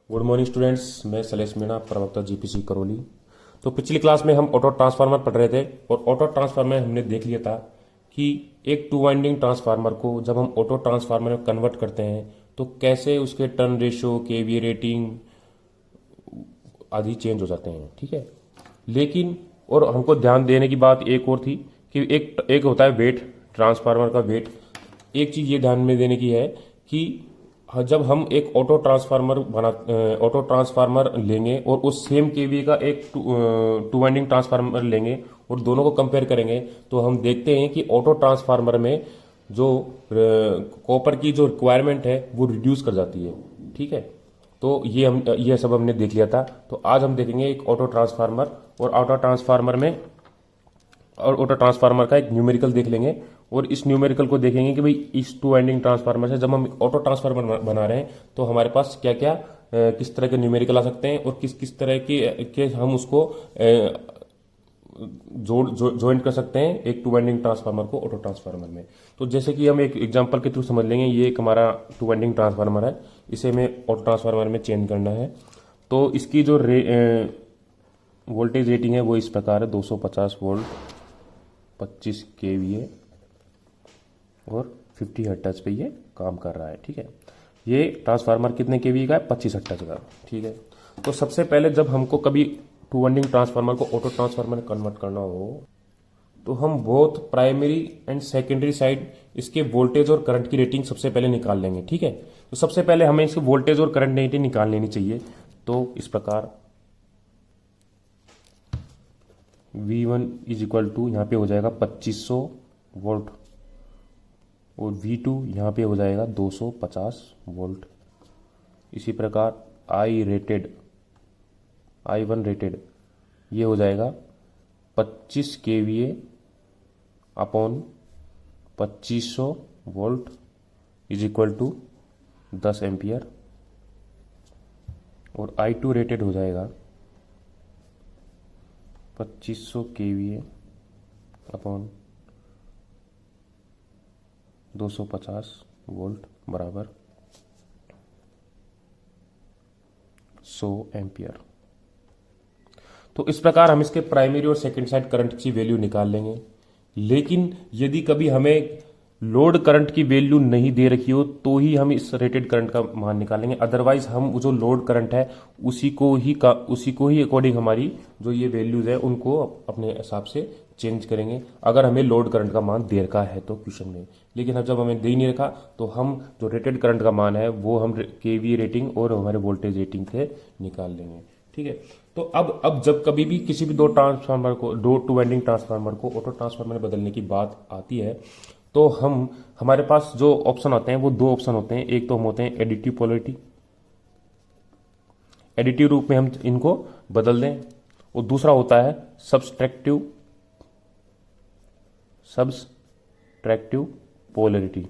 Good morning students, मैं शैलेश मीणा, प्रवक्ता GPC Karauli. तो पिछली क्लास में हम ऑटो ट्रांसफार्मर पढ़ रहे थे और ऑटो ट्रांसफार्मर में हमने देख लिया था कि एक टू वाइंडिंग ट्रांसफार्मर को जब हम ऑटो ट्रांसफार्मर में कन्वर्ट करते हैं तो कैसे उसके टर्न रेशियो, केवीए रेटिंग आदि चेंज हो जाते हैं। ठीक है, लेकिन और हमको ध्यान देने की बात एक और थी कि एक होता है वेट, ट्रांसफार्मर का वेट। एक चीज ये ध्यान में देने की है कि जब हम एक ऑटो ट्रांसफार्मर लेंगे और उस सेम केवीए का एक टू वाइंडिंग ट्रांसफार्मर लेंगे और दोनों को कंपेयर करेंगे तो हम देखते हैं कि ऑटो ट्रांसफार्मर में जो कॉपर की जो रिक्वायरमेंट है वो रिड्यूस कर जाती है। ठीक है, तो ये सब हमने देख लिया था। तो आज हम देखेंगे एक ऑटो ट्रांसफार्मर और ऑटो ट्रांसफार्मर का एक न्यूमेरिकल देख लेंगे और इस न्यूमेरिकल को देखेंगे कि भाई इस टू वाइंडिंग ट्रांसफार्मर से जब हम ऑटो ट्रांसफार्मर बना रहे हैं तो हमारे पास क्या क्या किस तरह के न्यूमेरिकल आ सकते हैं और किस किस तरह के हम उसको ज्वाइंट कर सकते हैं एक टू वाइंडिंग ट्रांसफार्मर को ऑटो ट्रांसफार्मर में। तो जैसे कि हम एक एग्जांपल के थ्रू समझ लेंगे, ये एक हमारा टू वाइंडिंग ट्रांसफार्मर है, इसे हमें ऑटो ट्रांसफार्मर में चेंज करना है। तो इसकी जो वोल्टेज रेटिंग है वो इस प्रकार है, 250 वोल्ट, 25 केवीए और 50 हर्ट्ज पे ये काम कर रहा है। ठीक है, ये ट्रांसफार्मर कितने केवीए का है? 25 हर्ट्ज का। ठीक है, तो सबसे पहले जब हमको कभी टू वाइंडिंग ट्रांसफार्मर को ऑटो ट्रांसफार्मर में कन्वर्ट करना हो तो हम both primary and secondary side इसके वोल्टेज और करंट की रेटिंग सबसे पहले निकाल लेंगे। ठीक है, तो सबसे पहले हमें इसके वोल्टेज और करंट रेटिंग निकाल लेनी चाहिए। तो इस प्रकार V1 इज इक्वल टू यहाँ पे हो जाएगा 2500 वोल्ट और V2 यहाँ पे हो जाएगा 250 वोल्ट। इसी प्रकार I1 रेटेड ये हो जाएगा 25 KVA upon 2500 volt is equal to 10 ampere और I2 रेटेड हो जाएगा 2500 केवीए अपॉन 250 वोल्ट बराबर 100 एम्पियर। तो इस प्रकार हम इसके प्राइमरी और सेकंड साइड करंट की वैल्यू निकाल लेंगे। लेकिन यदि कभी हमें लोड करंट की वैल्यू नहीं दे रखी हो तो ही हम इस रेटेड करंट का मान निकालेंगे, अदरवाइज हम जो लोड करंट है उसी को ही अकॉर्डिंग हमारी जो ये वैल्यूज है उनको अपने हिसाब से चेंज करेंगे, अगर हमें लोड करंट का मान दे रखा है तो क्वेश्चन में। लेकिन जब हमें दे नहीं रखा तो हम जो रेटेड करंट का मान है वो हम केवीए रेटिंग और हमारे वोल्टेज रेटिंग से निकाल लेंगे। ठीक है, तो अब जब कभी भी किसी भी दो टू वाइंडिंग ट्रांसफार्मर को ऑटो ट्रांसफार्मर में बदलने की बात आती है तो हमारे पास जो ऑप्शन होते हैं वो दो ऑप्शन होते हैं। एक तो हम होते हैं एडिटिव पोलैरिटी, एडिटिव रूप में हम इनको बदल दें, और दूसरा होता है सब्सट्रैक्टिव पोलैरिटी।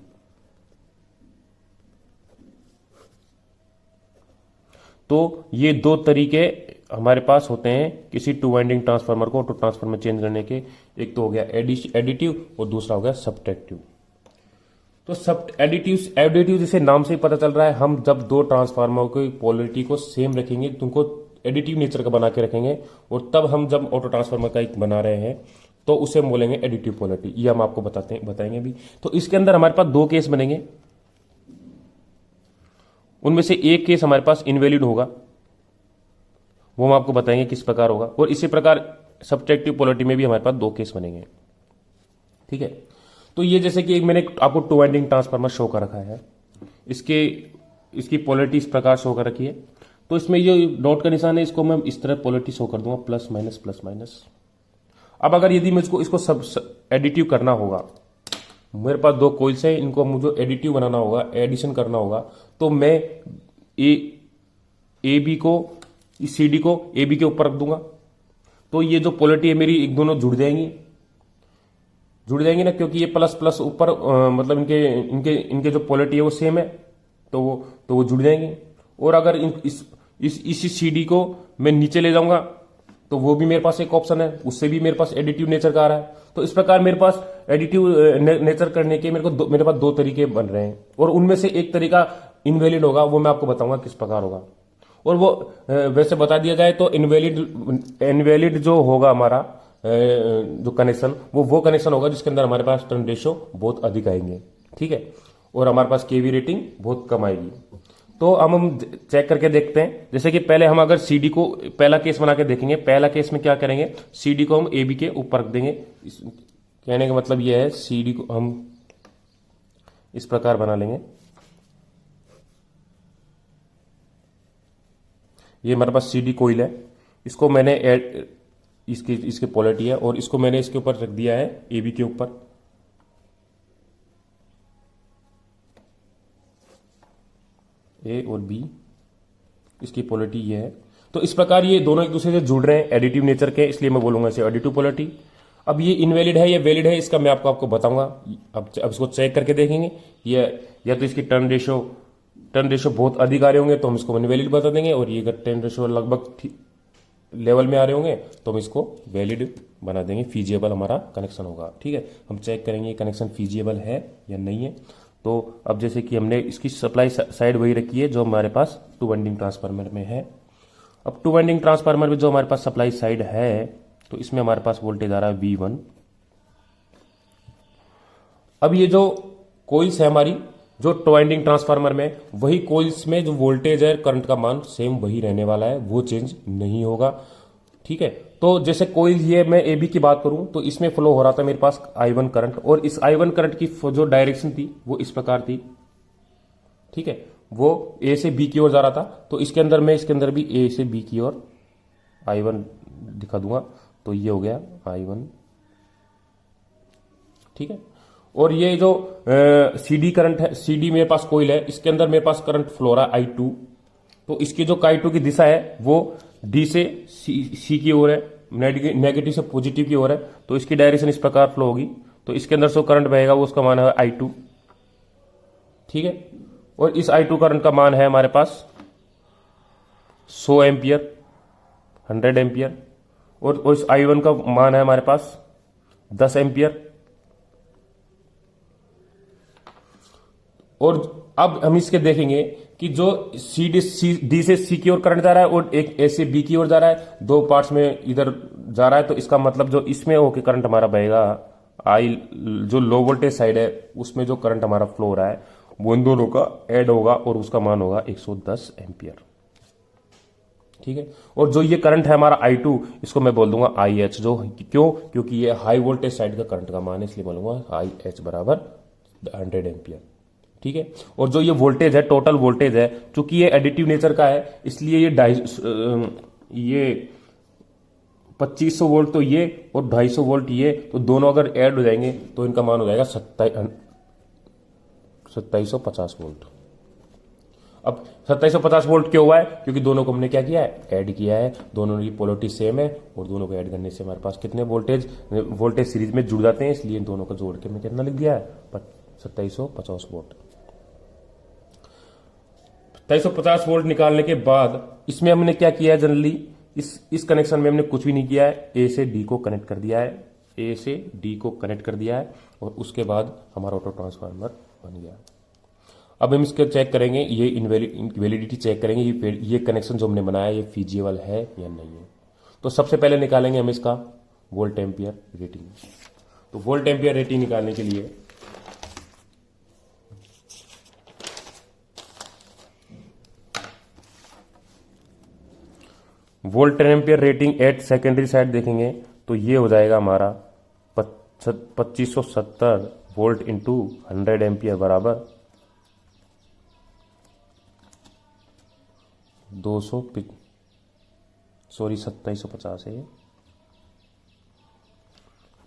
तो ये दो तरीके हमारे पास होते हैं किसी टू वाइंडिंग ट्रांसफार्मर को ऑटो ट्रांसफार्मर में चेंज करने के। एक तो हो गया एडिटिव और दूसरा हो गया सब्ट्रैक्टिव। तो एडिटिव जैसे नाम से ही पता चल रहा है, हम जब दो ट्रांसफार्मर की पोलैरिटी को सेम रखेंगे तो उनको एडिटिव नेचर का बना के रखेंगे और तब हम जब ऑटो ट्रांसफार्मर का एक बना रहे हैं तो उसे हम बोलेंगे एडिटिव पोलैरिटी। ये हम आपको बताएंगे भी। तो इसके अंदर हमारे पास दो केस बनेंगे, उनमें से एक केस हमारे पास इनवैलिड होगा, वो हम आपको बताएंगे किस प्रकार होगा, और इसी प्रकार सब्ट्रैक्टिव पोलैरिटी में भी हमारे पास दो केस बनेंगे। ठीक है, तो ये जैसे कि मैंने आपको टू वाइंडिंग ट्रांसफार्मर शो कर रखा है, इसकी पोलैरिटी इस प्रकार शो कर रखी है। तो इसमें ये डॉट का निशान है, इसको मैं इस तरह पोलैरिटी शो कर दूंगा, प्लस माइनस प्लस माइनस। अब अगर यदि मैं इसको सब एडिटिव करना होगा, मेरे पास दो कॉइल्स है, इनको मुझे एडिटिव बनाना होगा, एडिशन करना होगा, तो मैं ए बी को, इस सी डी को ए बी के ऊपर रख दूंगा। तो ये जो पोलैरिटी है मेरी एक दोनों जुड़ जाएंगी ना, क्योंकि ये प्लस प्लस ऊपर मतलब इनके जो पोलैरिटी है वो सेम है, तो वो जुड़ जाएंगी। और अगर इसी सी डी को मैं नीचे ले जाऊंगा तो वो भी मेरे पास एक ऑप्शन है, उससे भी मेरे पास एडिटिव नेचर का आ रहा है। तो इस प्रकार मेरे पास एडिटिव नेचर करने के मेरे पास दो तरीके बन रहे हैं, और उनमें से एक तरीका इनवैलिड होगा, वो मैं आपको बताऊंगा किस प्रकार होगा। और वो वैसे बता दिया जाए तो इनवैलिड इनवैलिड जो होगा हमारा जो कनेक्शन वो कनेक्शन होगा जिसके अंदर हमारे पास टर्न रेशो बहुत अधिक आएंगे, ठीक है, और हमारे पास केवी रेटिंग बहुत कम आएगी। तो हम चेक करके देखते हैं। जैसे कि पहले हम अगर सीडी को पहला केस बना के देखेंगे। पहला केस में क्या करेंगे, सीडी को हम ए बी के ऊपर रख देंगे। कहने का मतलब यह है सीडी को हम इस प्रकार बना लेंगे। ये हमारे पास सीडी कोइल है, इसको मैंने ऐड इसकी पोलैरिटी है और इसको मैंने इसके ऊपर रख दिया है ए बी के ऊपर। ए और बी इसकी पोलैरिटी ये है। तो इस प्रकार ये दोनों एक दूसरे से जुड़ रहे हैं, एडिटिव नेचर के, इसलिए मैं बोलूंगा इसे एडिटिव पोलैरिटी। अब ये इनवैलिड है या वैलिड है इसका मैं आपको बताऊंगा। अब इसको चेक करके देखेंगे। ये या तो इसकी टर्न रेशो बहुत अधिक आ रहे होंगे तो हम इसको इनवैलिड बता देंगे, और ये अगर टर्न रेशो लगभग लेवल में आ रहे होंगे तो हम इसको वैलिड बना देंगे, फीजिएबल हमारा कनेक्शन होगा, ठीक है। हम चेक करेंगे कनेक्शन फीजिएबल है या नहीं है। तो अब जैसे कि हमने इसकी सप्लाई साइड वही रखी है जो हमारे पास टू वाइंडिंग ट्रांसफार्मर में है। अब टू वाइंडिंग ट्रांसफार्मर में जो हमारे पास सप्लाई साइड है तो इसमें हमारे पास वोल्टेज आ रहा है V1। अब ये जो कोइल्स है हमारी जो टू वाइंडिंग ट्रांसफार्मर में, वही कोइल्स में जो वोल्टेज है करंट का मान सेम वही रहने वाला है, वो चेंज नहीं होगा, ठीक है। तो जैसे कोइल ये मैं ए बी की बात करूं तो इसमें फ्लो हो रहा था मेरे पास I1 करंट, और इस I1 करंट की जो डायरेक्शन थी वो इस प्रकार थी, ठीक है। वो ए से बी की ओर जा रहा था। तो इसके अंदर भी ए से बी की ओर I1 दिखा दूंगा। तो ये हो गया I1, ठीक है। और ये जो सीडी करंट है, सीडी मेरे पास कोइल है, इसके अंदर मेरे पास करंट फ्लो रहा है I2। तो इसकी जो I2 की दिशा है वो डी से सी की ओर है, नेगेटिव से पॉजिटिव की ओर है। तो इसकी डायरेक्शन इस प्रकार फ्लो होगी। तो इसके अंदर जो करंट बहेगा वो उसका मान है I2, ठीक है। और इस I2 करंट का मान है हमारे पास 100 एम्पियर, 100 एम्पियर। और इस I1 का मान है हमारे पास 10 एम्पियर। और अब हम इसके देखेंगे कि जो डी से सी की ओर करंट जा रहा है और एक ए से बी की ओर जा रहा है, दो पार्ट्स में इधर जा रहा है। तो इसका मतलब जो इसमें होके करंट हमारा बहेगा जो लो वोल्टेज साइड है उसमें जो करंट हमारा फ्लो हो रहा है वो इन दोनों का ऐड होगा और उसका मान होगा 110 एम्पियर, ठीक है। और जो ये करंट है हमारा I2 इसको मैं बोल दूंगा IH, जो क्यों, क्योंकि ये हाई वोल्टेज साइड का करंट का मान है, इसलिए बोलूंगा IH बराबर 100 एम्पियर, ठीक है। और जो ये वोल्टेज है, टोटल वोल्टेज है, चूंकि ये एडिटिव नेचर का है इसलिए ये 2500 वोल्ट तो ये और 250 वोल्ट ये, तो दोनों अगर ऐड हो जाएंगे तो इनका मान हो जाएगा 2750 वोल्ट। अब 2750 वोल्ट क्यों हुआ है, क्योंकि दोनों को हमने क्या किया है, ऐड किया है। दोनों की पोलैरिटी सेम है और दोनों को ऐड करने से हमारे पास कितने वोल्टेज सीरीज में जुड़ जाते हैं, इसलिए इन दोनों को जोड़ के मैं कितना लिख दिया है 2750 वोल्ट। 2750 वोल्ट निकालने के बाद इसमें हमने क्या किया है, जनरली इस कनेक्शन में हमने कुछ भी नहीं किया है, ए से डी को कनेक्ट कर दिया है, ए से डी को कनेक्ट कर दिया है और उसके बाद हमारा ऑटो ट्रांसफार्मर बन गया। अब हम इसको चेक करेंगे, ये इनवैलिडिटी चेक करेंगे, ये कनेक्शन जो हमने बनाया ये फीजिबल है या नहीं है। तो सबसे पहले निकालेंगे हम इसका वोल्ट एम्पियर रेटिंग। तो वोल्ट एम्पियर रेटिंग निकालने के लिए volt ampere rating at secondary side देखेंगे तो ये हो जाएगा हमारा 2570 वोल्ट इंटू 100 एम्पियर बराबर 2750 है।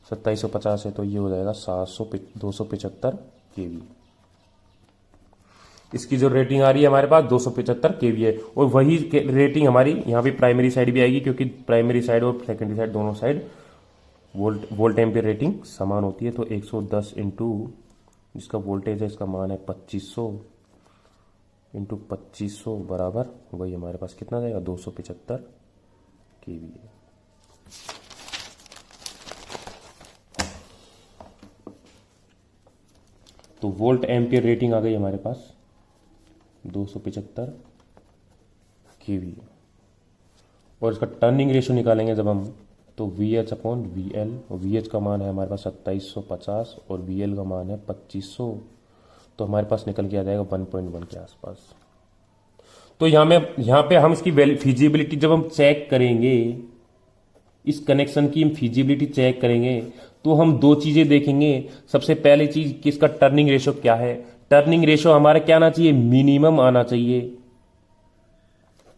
2750 है तो ये हो जाएगा 275 केवी। इसकी जो रेटिंग आ रही है हमारे पास 275 केवी है। और वही रेटिंग हमारी यहाँ पे प्राइमरी साइड भी आएगी, क्योंकि प्राइमरी साइड और सेकेंडरी साइड दोनों साइड वोल्ट एम्पियर रेटिंग समान होती है। तो 110 इंटू इसका वोल्टेज है, इसका मान है 2500 इंटू 2500 बराबर वही हमारे पास कितना जाएगा 275 केवी है। तो वोल्ट एम्पियर रेटिंग आ गई हमारे पास 275 केवी। और इसका टर्निंग रेशियो निकालेंगे जब हम, तो V H upon V L, और वी एच का मान है हमारे पास 2750 और वी एल का मान है 2500, तो हमारे पास निकल के आ जाएगा 1.1 के आसपास। तो यहाँ पे हम इसकी फिजिबिलिटी जब हम चेक करेंगे, इस कनेक्शन की हम फिजिबिलिटी चेक करेंगे, तो हम दो चीजें देखेंगे। सबसे पहली चीज कि इसका टर्निंग रेशियो क्या है। टर्निंग रेशियो हमारा क्या आना चाहिए, मिनिमम आना चाहिए,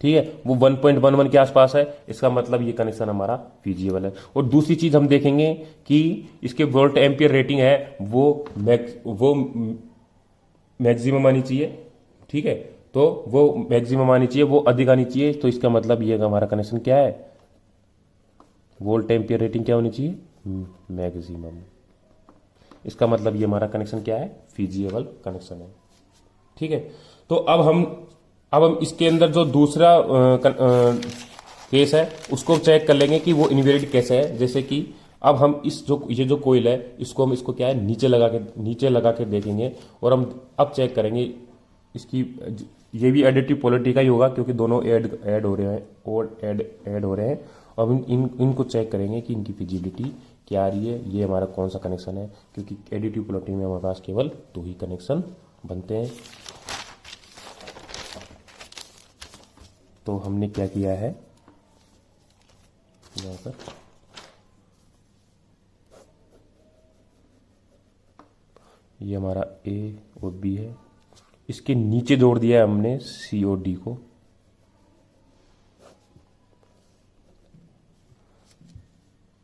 ठीक है, वो 1.11 के आसपास है, इसका मतलब ये कनेक्शन हमारा फीजिबल है। और दूसरी चीज हम देखेंगे कि इसके वोल्ट एम्पियर रेटिंग है वो मैक्सिमम आनी चाहिए, ठीक है, तो वो मैक्सिमम आनी चाहिए, वो अधिक आनी चाहिए। तो इसका मतलब ये हमारा कनेक्शन क्या है, वोल्ट एम्पियर रेटिंग क्या होनी चाहिए, मैक्सिमम। इसका मतलब ये हमारा कनेक्शन क्या है, फीजिबल कनेक्शन है, ठीक है। तो अब हम इसके अंदर जो दूसरा केस है उसको चेक कर लेंगे कि वो इनवैलिड कैसे है। जैसे कि अब हम ये जो कोइल है इसको क्या है नीचे लगा के देखेंगे, और हम अब चेक करेंगे इसकी, ये भी एडिटिव पोलैरिटी का ही होगा क्योंकि दोनों ऐड हो रहे हैं और ऐड हो रहे हैं। अब इनको चेक करेंगे कि इनकी फिजिबिलिटी क्या आ रही है, ये हमारा कौन सा कनेक्शन है, क्योंकि एडिटिव पोलैरिटी में हमारे पास केवल दो ही कनेक्शन बनते हैं। तो हमने क्या किया है यहाँ पर, ये हमारा ए और बी है, इसके नीचे जोड़ दिया है हमने सी और डी को।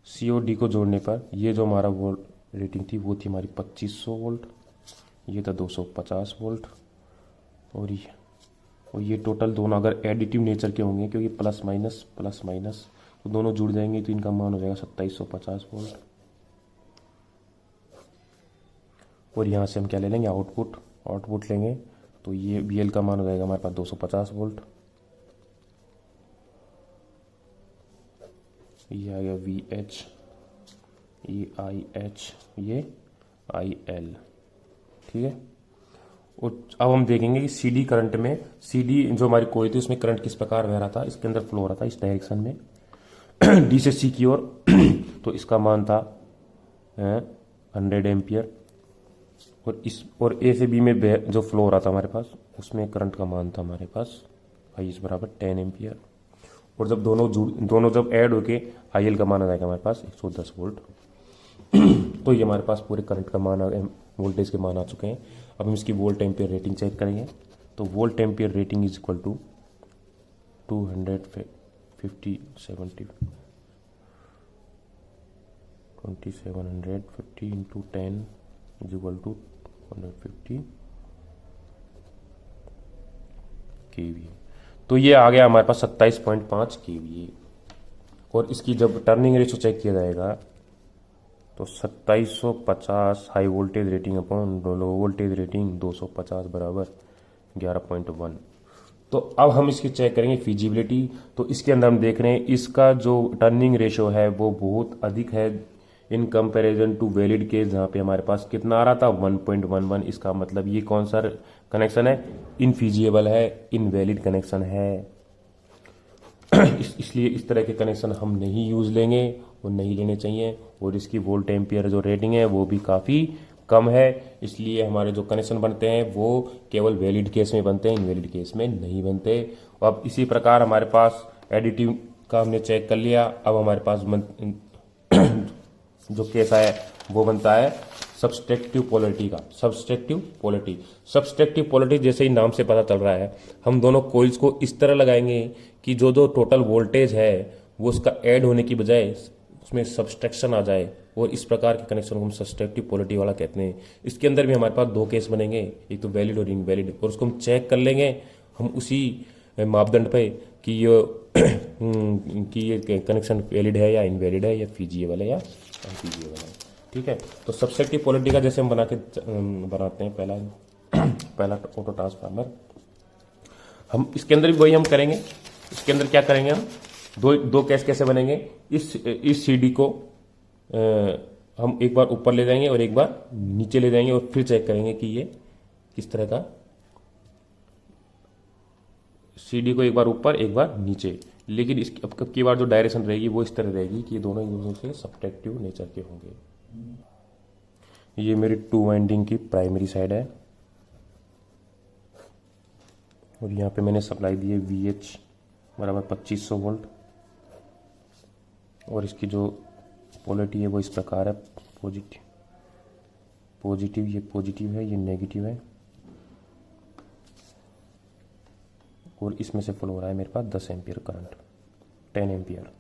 सी और डी को जोड़ने पर ये जो हमारा वोल्ट रेटिंग थी वो थी हमारी 2500 वोल्ट, ये था 250 वोल्ट, और ये टोटल दोनों अगर एडिटिव नेचर के होंगे क्योंकि प्लस माइनस तो दोनों जुड़ जाएंगे, तो इनका मान हो जाएगा 2750 वोल्ट। और यहाँ से हम क्या ले लेंगे, आउटपुट लेंगे, तो ये वी का मान हो जाएगा हमारे पास 250 वोल्ट। ये आ गया वी एच, ये आई एच, ये आई एल, ठीक है। और अब हम देखेंगे कि सीडी करंट में, सीडी जो हमारी कोई थी उसमें करंट किस प्रकार बह रहा था, इसके अंदर फ्लो हो रहा था इस डायरेक्शन में डी से सी की ओर तो इसका मान था 100 एम्पियर, और ए से बी में जो फ्लो हो रहा था हमारे पास उसमें करंट का मान था हमारे पास आई इस बराबर 10 एम्पियर। और जब दोनों जब ऐड होके आई एल का मान आ जाएगा हमारे पास 110 वोल्ट तो ये हमारे पास पूरे करंट का मान, वोल्टेज के मान आ चुके हैं। अब हम इसकी वोल्ट एम्पियर रेटिंग चेक करेंगे, तो volt ampere rating is equal to 2750 into 10 is equal to 150 KV. तो ये आ गया हमारे पास 27.5 केवी। और इसकी जब टर्निंग रेशियो चेक किया जाएगा तो 2750 high voltage rating upon low voltage rating 250 बराबर 11.1। तो अब हम इसकी चेक करेंगे फिजिबिलिटी। तो इसके अंदर हम देख रहे हैं इसका जो टर्निंग रेशियो है वो बहुत अधिक है in comparison to valid case, जहाँ पे हमारे पास कितना आ रहा था 1.11। इसका मतलब ये कौन सा कनेक्शन है, इनफिजिबल है, इनवैलिड कनेक्शन है। इसलिए इस तरह के कनेक्शन हम नहीं यूज लेंगे और नहीं लेने चाहिए। और इसकी वोल्ट एम्पियर जो रेटिंग है वो भी काफ़ी कम है, इसलिए हमारे जो कनेक्शन बनते हैं वो केवल वैलिड केस में बनते हैं, इनवैलिड केस में नहीं बनते। अब इसी प्रकार हमारे पास एडिटिव का हमने चेक कर लिया। अब हमारे पास जो केस है वो बनता है सब्सट्रैक्टिव पोलैरिटी का। सब्सट्रैक्टिव पोलैरिटी जैसे ही नाम से पता चल रहा है, हम दोनों कोइल्स को इस तरह लगाएंगे कि जो टोटल वोल्टेज है वो उसका ऐड होने की बजाय उसमें सब्सट्रैक्शन आ जाए, और इस प्रकार के कनेक्शन को हम सब्सट्रैक्टिव पोलैरिटी वाला कहते हैं। इसके अंदर भी हमारे पास दो केस बनेंगे, एक तो वैलिड और इनवैलिड, और उसको हम चेक कर लेंगे हम उसी मापदंड पे कि ये कनेक्शन वैलिड है या इनवैलिड है, या फिजिबल है या अनफिजिबल है, ठीक है। तो सब्सट्रैक्टिव पोलैरिटी का जैसे हम बनाते हैं पहला ऑटो ट्रांसफार्मर, हम इसके अंदर भी वही हम करेंगे। इसके अंदर क्या करेंगे, हम दो केस कैसे बनेंगे, इस सीडी को हम एक बार ऊपर ले जाएंगे और एक बार नीचे ले जाएंगे, और फिर चेक करेंगे कि ये किस तरह का CD को एक बार ऊपर एक बार नीचे, लेकिन इस अब की बार जो डायरेक्शन रहेगी वो इस तरह रहेगी कि ये दोनों एक दूसरे से सब्ट्रैक्टिव नेचर के होंगे। ये मेरी 2 वाइंडिंग की प्राइमरी साइड है और यहाँ पे मैंने सप्लाई दी है VH बराबर 2500 वोल्ट और इसकी जो पोलैरिटी है वो इस प्रकार है, पॉजिटिव पॉजिटिव, ये पॉजिटिव है, ये नेगेटिव है और इसमें से फ्लो हो रहा है मेरे पास 10 एम्पियर करंट, 10 एम्पियर।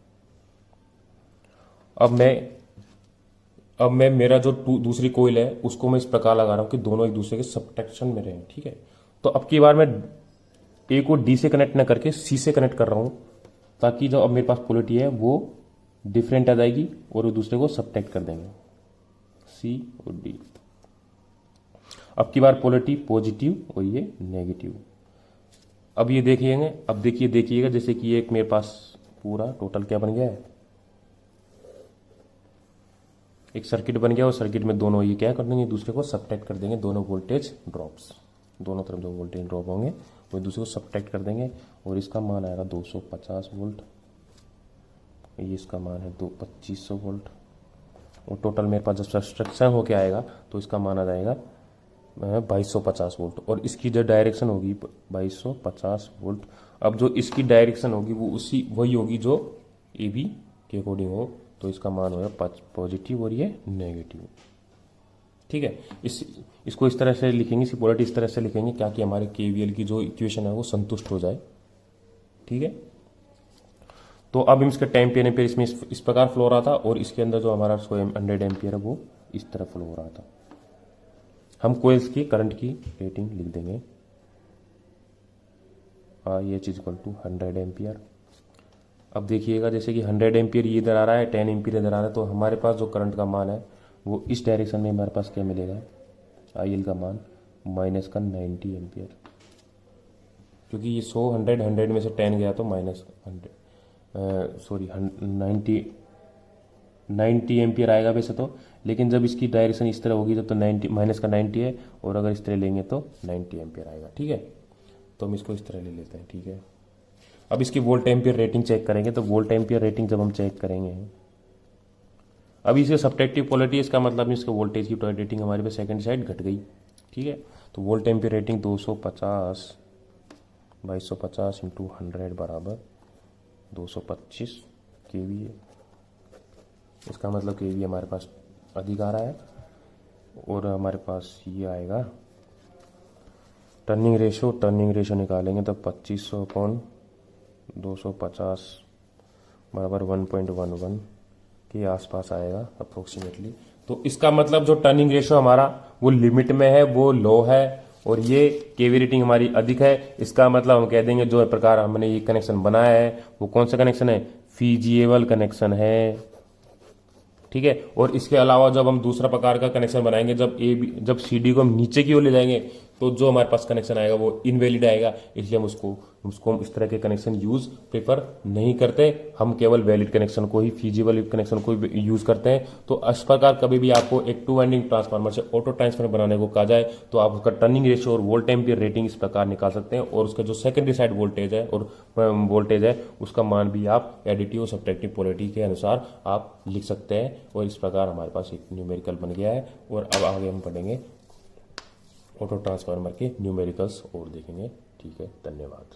अब मैं मेरा जो दूसरी कोयल है उसको मैं इस प्रकार लगा रहा हूँ कि दोनों एक दूसरे के सब्ट्रैक्शन में रहें, ठीक है। तो अब की बार मैं ए को डी से कनेक्ट ना करके सी से कनेक्ट कर रहा हूँ, ताकि जो अब मेरे पास पोलैरिटी है वो डिफरेंट आ जाएगी और एक दूसरे को सब्ट्रैक्ट कर देंगे, सी और डी। अब की बार पोलैरिटी पॉजिटिव और ये नेगेटिव। अब ये देखिएगा, अब देखिएगा जैसे कि ये एक मेरे पास पूरा टोटल क्या बन गया है, एक सर्किट बन गया और सर्किट में दोनों ये क्या कर देंगे, एक दूसरे को सब्ट्रैक्ट कर देंगे, दोनों वोल्टेज ड्रॉप्स, दोनों तरफ जो वोल्टेज ड्रॉप होंगे वो एक दूसरे को सब्ट्रैक्ट कर देंगे और इसका मान आएगा 250 वोल्ट, ये इसका मान है 2500 वोल्ट और टोटल मेरे पास जब सब्ट्रैक्शन होके आएगा तो इसका मान आ जाएगा 2250 वोल्ट और इसकी जो डायरेक्शन होगी 2250 वोल्ट। अब जो इसकी डायरेक्शन होगी वो वही होगी जो ए बी के अकॉर्डिंग हो, तो इसका मान होगा पॉजिटिव और ये नेगेटिव, ठीक है। इसको इस तरह से लिखेंगे, इसकी पोलैरिटी इस तरह से लिखेंगे क्या कि हमारे KVL की जो इक्वेशन है वो संतुष्ट हो जाए, ठीक है। तो अब इसका 10 एम्पियर इसमें इस प्रकार फ्लो हो रहा था और इसके अंदर जो हमारा 100 एम्पियर है वो इस तरह फ्लो हो रहा था। हम कोइल्स की करंट की रेटिंग लिख देंगे, IH इक्वल टू 100 एम्पियर। अब देखिएगा जैसे कि 100 एम्पियर ये इधर आ रहा है, 10 एम्पियर इधर आ रहा है, तो हमारे पास जो करंट का मान है वो इस डायरेक्शन में हमारे पास क्या मिलेगा, IL का मान माइनस का 90 एम्पियर, क्योंकि ये 100 में से 10 गया तो माइनस 90 एम्पियर आएगा वैसे तो, लेकिन जब इसकी डायरेक्शन इस तरह होगी जब तो 90 माइनस का 90 है और अगर इस तरह लेंगे तो 90 एम्पियर आएगा, ठीक है। तो हम इसको इस तरह ले लेते हैं, ठीक है। अब इसकी वोल्ट एम्पियर रेटिंग चेक करेंगे, तो वोल्ट एम्पियर रेटिंग जब हम चेक करेंगे, अब इसे सब्ट्रैक्टिव पोलैरिटी, इसका मतलब इसके वोल्टेज की रेटिंग हमारे पे सेकंड साइड घट गई, ठीक है। तो वोल्ट एम्पियर रेटिंग 2250 इंटू 100 बराबर 225 kVA। इसका मतलब kVA हमारे पास अधिक आ रहा है और हमारे पास ये आएगा टर्निंग रेशो निकालेंगे तो 2500 अपॉन 250 बराबर 1.11 के आसपास आएगा अप्रोक्सीमेटली। तो इसका मतलब जो टर्निंग रेशो हमारा वो लिमिट में है, वो लो है और ये केवी रेटिंग हमारी अधिक है। इसका मतलब हम कह देंगे जो प्रकार हमने ये कनेक्शन बनाया है वो कौन सा कनेक्शन है, फीजिएबल कनेक्शन है, ठीक है। और इसके अलावा जब हम दूसरा प्रकार का कनेक्शन बनाएंगे, जब CD को हम नीचे की ओर ले जाएंगे तो जो हमारे पास कनेक्शन आएगा वो इनवैलिड आएगा, इसलिए हम उसको हम इस तरह के कनेक्शन यूज प्रेफर नहीं करते। हम केवल वैलिड कनेक्शन को ही, फीजिबल कनेक्शन को ही यूज करते हैं। तो इस प्रकार कभी भी आपको एक 2 वाइंडिंग ट्रांसफार्मर से ऑटो ट्रांसफार्मर बनाने को कहा जाए तो आप उसका टर्निंग रेशियो और वोल्ट एम्पियर रेटिंग इस प्रकार निकाल सकते हैं और उसका जो सेकेंडरी साइड वोल्टेज है उसका मान भी आप एडिटिव और सब्ट्रैक्टिव पोलैरिटी के अनुसार आप लिख सकते हैं। और इस प्रकार हमारे पास एक न्यूमेरिकल बन गया है और अब आगे हम पढ़ेंगे ऑटो ट्रांसफार्मर के न्यूमेरिकल्स और देखेंगे, ठीक है। धन्यवाद।